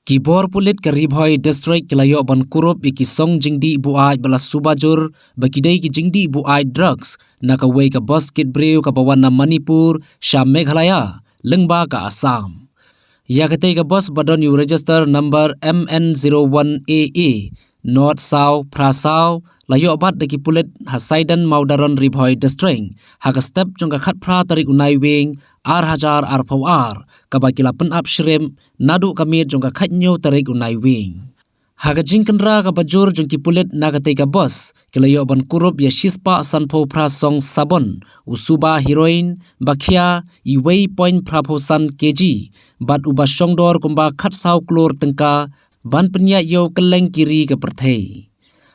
Kibor pulit ke Ribhoi district kilayo ban kurup iki song jingdi buai balas subajur bakidai ki jingdi buai drugs nakawai ka basket brew ka bawana Manipur Sham Meghalaya lengba ka Assam. Ya katai ka bos badon yu register number MN01AA North South Prasau layo bat deki pulit hasaidan maudaron Ribhoi district haka step jongka khat pra tarik unai wing R1000 R4R kabakila penap shrimp nadu kamit jongka khatnyo tarik unai wing. Haga jingkenra ka bajur jongki pulit nagatai ka bos kilayo ban kurup ya shispa sanpo prasong sabon usuba heroin bakhia iwei point praposan kg bat uba shongdor kumba khat sau klor tengka ban penya yo keleng kiri ke perthei.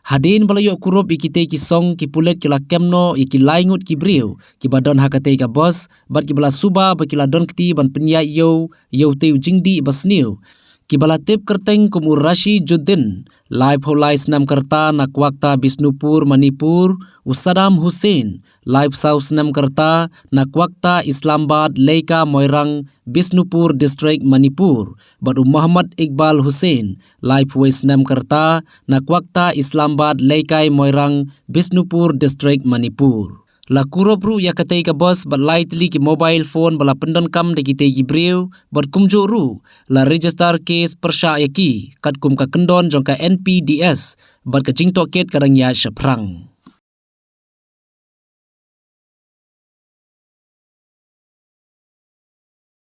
Hadin balayo kurup ikite ki song ki pulet kila kemno iki laingut ki briu ki badon hakate ka bos bat ki bala suba bakila don kti ban penya yo teu jingdi basniu ki bala tip kerteng kumur Rashi Juddin live holai snam kerta nakwakta Bisnupur Manipur Usadam Hussein live south snam kerta nakwakta Islamabad Leika Moirang Bisnupur district Manipur badu Muhammad Iqbal Hussein live west snam kerta nakwakta Islamabad Leikai Moirang Bisnupur district Manipur. La kurobru ya katai ka bos bat lightly ki mobile phone bala pendon kam de kitai ki briu bat kumjo ru la register case persya yaki kat kum ka kendon jong ka NPDS bat ka jingtok ket kadang ya shaprang.